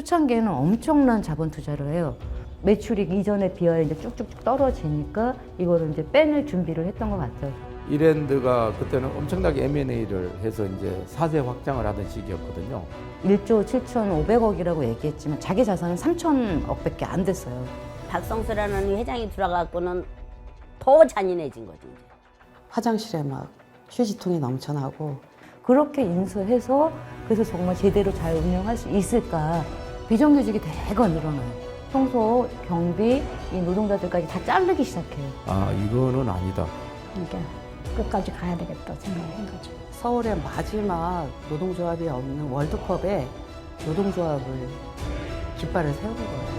초창기에는 엄청난 자본 투자를 해요. 매출이 이전에 비하여 이제 쭉쭉쭉 떨어지니까 이거를 이제 빼낼 준비를 했던 것 같아요. 이랜드가 그때는 엄청나게 M&A를 해서 이제 사재 확장을 하던 시기였거든요. 1조 7,500억이라고 얘기했지만 자기 자산은 3,000억밖에 안 됐어요. 박성수라는 회장이 들어가고는 더 잔인해진 거지. 이제. 화장실에 막 휴지통이 넘쳐나고 그렇게 인수해서 그래서 정말 제대로 잘 운영할 수 있을까. 비정규직이 대거 늘어나요. 청소, 경비, 이 노동자들까지 다 자르기 시작해요. 아, 이거는 아니다. 그러니까 끝까지 가야 되겠다 생각한 거죠. 서울의 마지막 노동조합이 없는 월드컵에 노동조합을 깃발을 세운 거예요.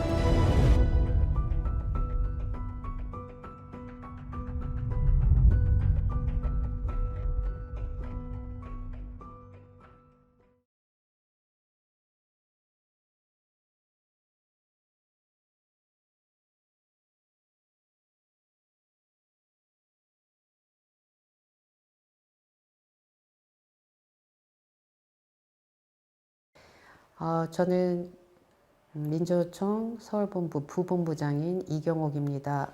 저는 민주노총 서울본부 부본부장인 이경옥입니다.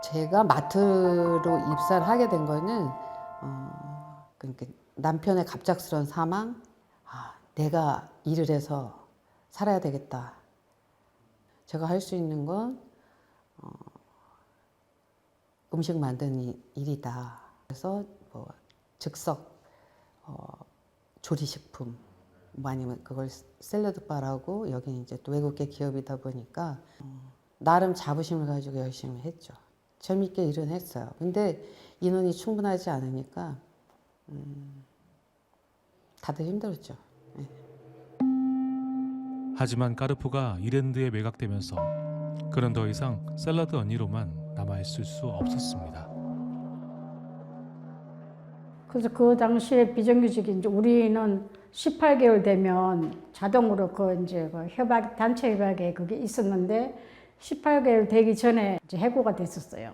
제가 마트로 입사를 하게 된 거는 그러니까 남편의 갑작스러운 사망, 내가 일을 해서 살아야 되겠다. 제가 할 수 있는 건 음식 만드는 일이다. 그래서 뭐 즉석 조리식품, 뭐 아니면 그걸 샐러드 바라고 여기는 이제 또 외국계 기업이다 보니까 나름 자부심을 가지고 열심히 했죠. 재밌게 일은 했어요. 근데 인원이 충분하지 않으니까 다들 힘들었죠. 네. 하지만 까르푸가 이랜드에 매각되면서 그는 더 이상 샐러드 언니로만 남아있을 수 없었습니다. 그래서 그 당시에 비정규직이 이제 우리는 18개월 되면 자동으로 그 이제 그 협약 단체 협약에 그게 있었는데 18개월 되기 전에 이제 해고가 됐었어요.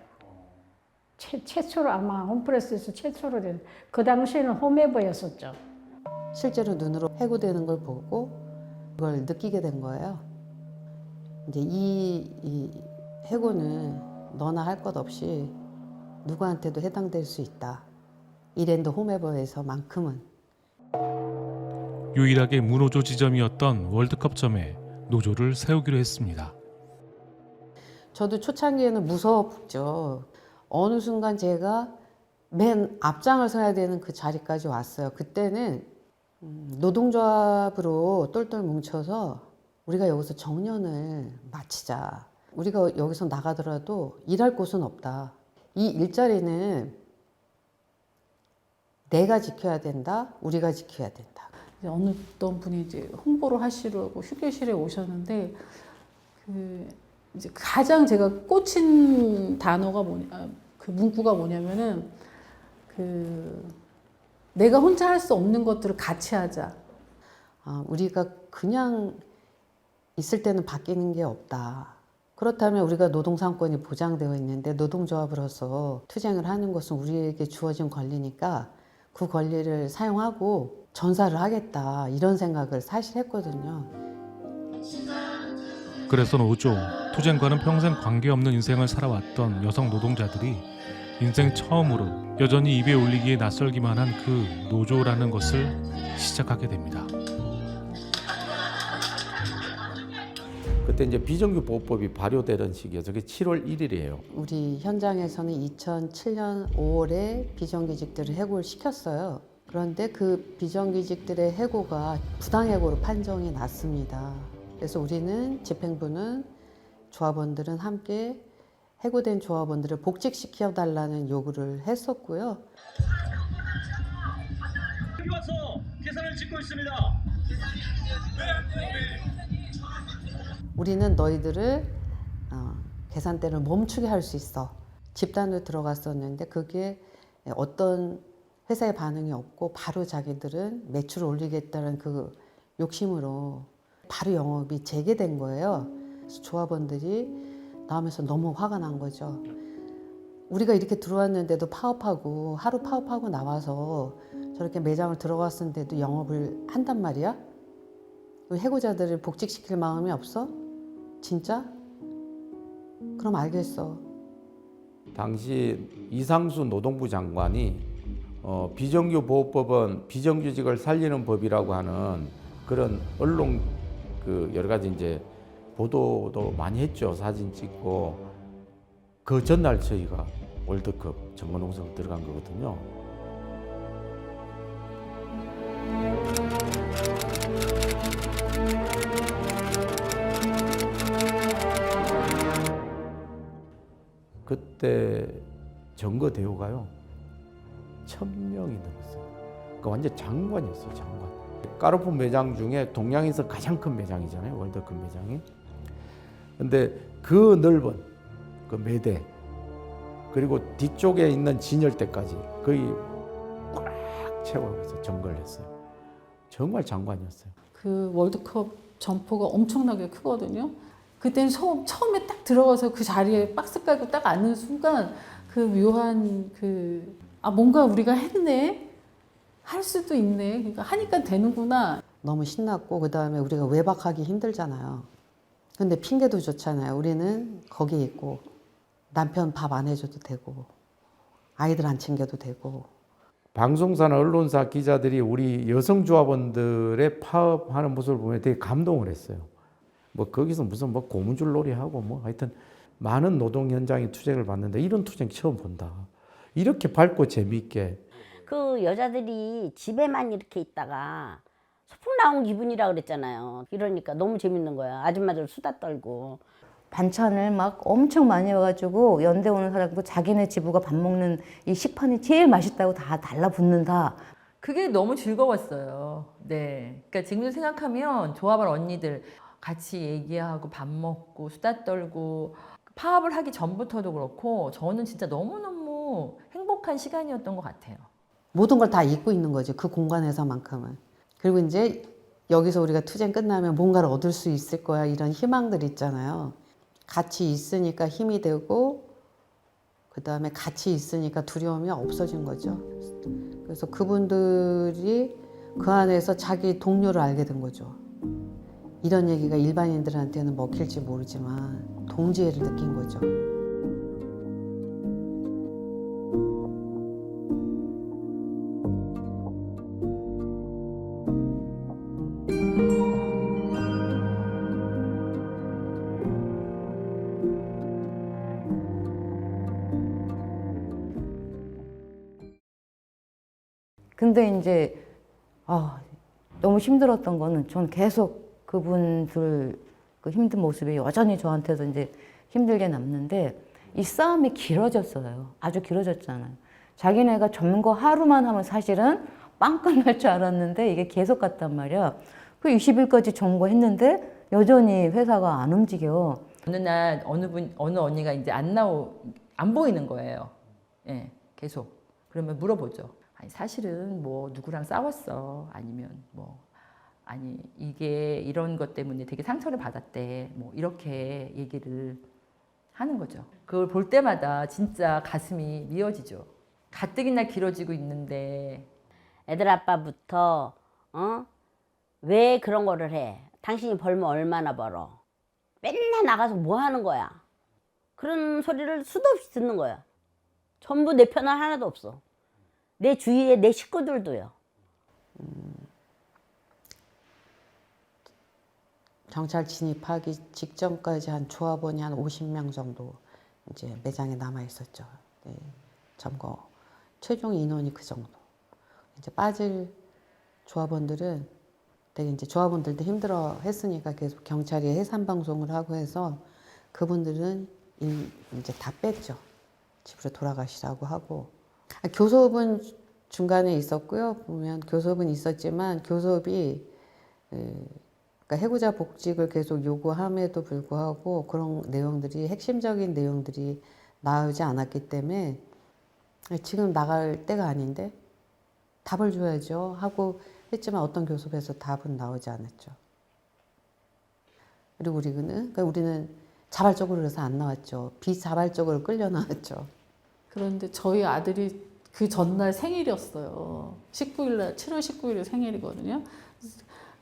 최초로 아마 홈프레스에서 최초로 된 그 당시에는 홈에버였었죠. 실제로 눈으로 해고되는 걸 보고 그걸 느끼게 된 거예요. 이제 이 해고는 너나 할 것 없이 누구한테도 해당될 수 있다. 이랜드 홈에버에서만큼은. 유일하게 무노조 지점이었던 월드컵점에 노조를 세우기로 했습니다. 저도 초창기에는 무서웠죠. 어느 순간 제가 맨 앞장을 서야 되는 그 자리까지 왔어요. 그때는 노동조합으로 똘똘 뭉쳐서 우리가 여기서 정년을 마치자. 우리가 여기서 나가더라도 일할 곳은 없다. 이 일자리는 내가 지켜야 된다. 우리가 지켜야 된다. 어느 분이 이제 홍보를 하시려고 휴게실에 오셨는데 이제 가장 제가 꽂힌 단어가 그 문구가 뭐냐면은 내가 혼자 할 수 없는 것들을 같이 하자. 우리가 그냥 있을 때는 바뀌는 게 없다. 그렇다면 우리가 노동상권이 보장되어 있는데 노동조합으로서 투쟁을 하는 것은 우리에게 주어진 권리니까 그 권리를 사용하고 전사를 하겠다. 이런 생각을 사실 했거든요. 그래서 노조, 투쟁과는 평생 관계없는 인생을 살아왔던 여성 노동자들이 인생 처음으로 여전히 입에 올리기에 낯설기만 한 그 노조라는 것을 시작하게 됩니다. 그때 이제 비정규 보호법이 발효되던 시기여서 그게 7월 1일이에요. 우리 현장에서는 2007년 5월에 비정규직들을 해고를 시켰어요. 그런데 그 비정규직들의 해고가 부당해고로 판정이 났습니다. 그래서 우리는 집행부는 조합원들은 함께 해고된 조합원들을 복직시켜달라는 요구를 했었고요. 여기 와서 계산을 짓고 있습니다. 우리는 너희들을 계산대를 멈추게 할 수 있어. 집단으로 들어갔었는데 그게 어떤 회사의 반응이 없고 바로 자기들은 매출을 올리겠다는 그 욕심으로 바로 영업이 재개된 거예요. 그래서 조합원들이 나오면서 너무 화가 난 거죠. 우리가 이렇게 들어왔는데도 파업하고 하루 파업하고 나와서 저렇게 매장을 들어갔는데도 영업을 한단 말이야? 우리 해고자들을 복직시킬 마음이 없어? 진짜? 그럼 알겠어. 당시 이상수 노동부 장관이 비정규 보호법은 비정규직을 살리는 법이라고 하는 그런 언론 그 여러 가지 이제 보도도 많이 했죠. 사진 찍고 그 전날 저희가 월드컵 정관홍성 들어간 거거든요. 그때 정거 대우가요 1,000명이 넘었어요. 그러니까 완전 장관이었어요, 장관. 까르푸 매장 중에 동양에서 가장 큰 매장이잖아요, 월드컵 매장이. 근데 그 넓은 그 매대 그리고 뒤쪽에 있는 진열대까지 거의 꽉 채워서 점거를 했어요. 정말 장관이었어요. 그 월드컵 점포가 엄청나게 크거든요. 그때는 처음에 딱 들어가서 그 자리에 박스 깔고 딱 앉는 순간 그 묘한 뭔가 우리가 했네? 할 수도 있네. 그러니까 하니까 되는구나. 너무 신났고 그다음에 우리가 외박하기 힘들잖아요. 근데 핑계도 좋잖아요. 우리는 거기에 있고 남편 밥 안 해줘도 되고 아이들 안 챙겨도 되고. 방송사나 언론사 기자들이 우리 여성 조합원들의 파업하는 모습을 보면 되게 감동을 했어요. 뭐 거기서 무슨 뭐 고무줄 놀이하고 뭐 하여튼 많은 노동 현장에 투쟁을 봤는데 이런 투쟁 처음 본다. 이렇게 밝고 재미있게. 그 여자들이 집에만 이렇게 있다가 소풍 나온 기분이라 그랬잖아요. 이러니까 너무 재밌는 거야. 아줌마들 수다 떨고. 반찬을 막 엄청 많이 와가지고 연대 오는 사람도 자기네 집으가 밥 먹는 이 식판이 제일 맛있다고 다 달라붙는다. 그게 너무 즐거웠어요. 네. 그러니까 지금 생각하면 조합원 언니들 같이 얘기하고 밥 먹고 수다 떨고 파업을 하기 전부터도 그렇고 저는 진짜 너무너무 행복한 시간이었던 것 같아요. 모든 걸 다 잊고 있는 거지, 그 공간에서만큼은. 그리고 이제 여기서 우리가 투쟁 끝나면 뭔가를 얻을 수 있을 거야, 이런 희망들 있잖아요. 같이 있으니까 힘이 되고 그 다음에 같이 있으니까 두려움이 없어진 거죠. 그래서 그분들이 그 안에서 자기 동료를 알게 된 거죠. 이런 얘기가 일반인들한테는 먹힐지 모르지만 동지애를 느낀 거죠. 근데 이제 너무 힘들었던 거는 전 계속 그분들 그 힘든 모습이 여전히 저한테도 이제 힘들게 남는데 이 싸움이 길어졌어요. 아주 길어졌잖아요. 자기네가 점거 하루만 하면 사실은 빵 끝날 줄 알았는데 이게 계속 갔단 말이야. 그 20일까지 점거했는데 여전히 회사가 안 움직여. 어느 날 어느 언니가 이제 안 보이는 거예요. 예, 계속. 그러면 물어보죠. 아니 사실은 뭐 누구랑 싸웠어? 아니면 뭐 아니 이게 이런 것 때문에 되게 상처를 받았대. 뭐 이렇게 얘기를 하는 거죠. 그걸 볼 때마다 진짜 가슴이 미어지죠. 가뜩이나 길어지고 있는데 애들 아빠부터 왜 그런 거를 해? 당신이 벌면 얼마나 벌어? 맨날 나가서 뭐 하는 거야? 그런 소리를 수도 없이 듣는 거야. 전부 내 편은 하나도 없어. 내 주위에 내 식구들도요. 경찰 진입하기 직전까지 한 조합원이 한 50명 정도 이제 매장에 남아 있었죠. 네, 점거 최종 인원이 그 정도. 이제 빠질 조합원들은 되게 이제 조합원들도 힘들어 했으니까 계속 경찰이 해산 방송을 하고 해서 그분들은 이제 다 뺐죠. 집으로 돌아가시라고 하고. 교섭은 중간에 있었고요. 보면 교섭은 있었지만 교섭이 그러니까 해고자 복직을 계속 요구함에도 불구하고 그런 내용들이 핵심적인 내용들이 나오지 않았기 때문에 지금 나갈 때가 아닌데 답을 줘야죠 하고 했지만 어떤 교섭에서 답은 나오지 않았죠. 그리고 그러니까 우리는 자발적으로 그래서 안 나왔죠. 비자발적으로 끌려 나왔죠. 그런데 저희 아들이 그 전날 생일이었어요. 19일날 7월 19일에 생일이거든요.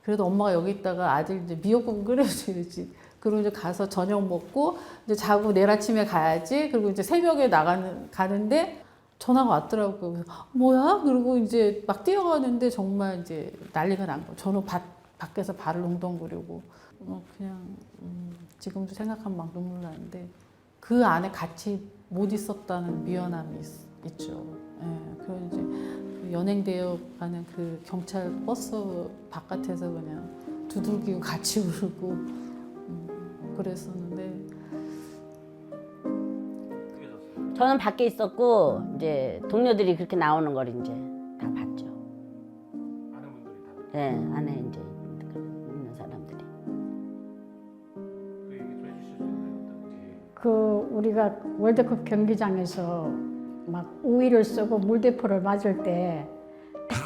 그래도 엄마가 여기 있다가 아들 이제 미역국 끓여줘야지. 그리고 이제 가서 저녁 먹고 이제 자고 내일 아침에 가야지. 그리고 이제 새벽에 가는데 전화가 왔더라고요. 그래서 뭐야? 그리고 이제 막 뛰어가는데 정말 이제 난리가 난 거예요. 저는 밖에서 발을 웅덩거리고 그냥 지금도 생각하면 막 눈물 나는데 그 안에 같이 못 있었다는 미안함이 있죠. 예, 그리고 이제 그 연행되어 가는 그 경찰 버스 바깥에서 그냥 두들기고 같이 울고 그랬었는데 저는 밖에 있었고 이제 동료들이 그렇게 나오는 걸 이제 다 봤죠. 많은 분들이 다 네, 안에 이제 있는 사람들이. 그 얘기 좀 해주실 수 있나요? 어떤지. 그 우리가 월드컵 경기장에서 막 우위를 쓰고 물대포를 맞을 때 딱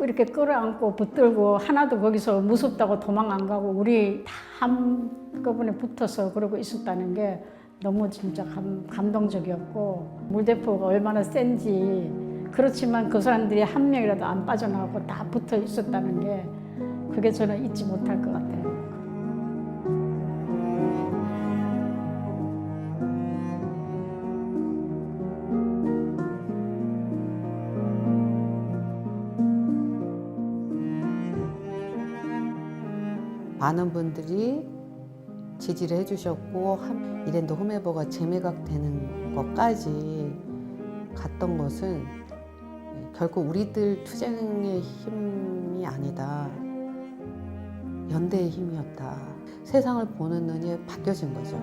이렇게 끌어안고 붙들고 하나도 거기서 무섭다고 도망 안 가고 우리 다 한꺼번에 붙어서 그러고 있었다는 게 너무 진짜 감동적이었고 물대포가 얼마나 센지 그렇지만 그 사람들이 한 명이라도 안 빠져나가고 다 붙어 있었다는 게 그게 저는 잊지 못할 것 같아요. 많은 분들이 지지를 해주셨고 이랜드 홈에버가 재매각 되는 것까지 갔던 것은 결국 우리들 투쟁의 힘이 아니다. 연대의 힘이었다. 세상을 보는 눈이 바뀌어진 거죠.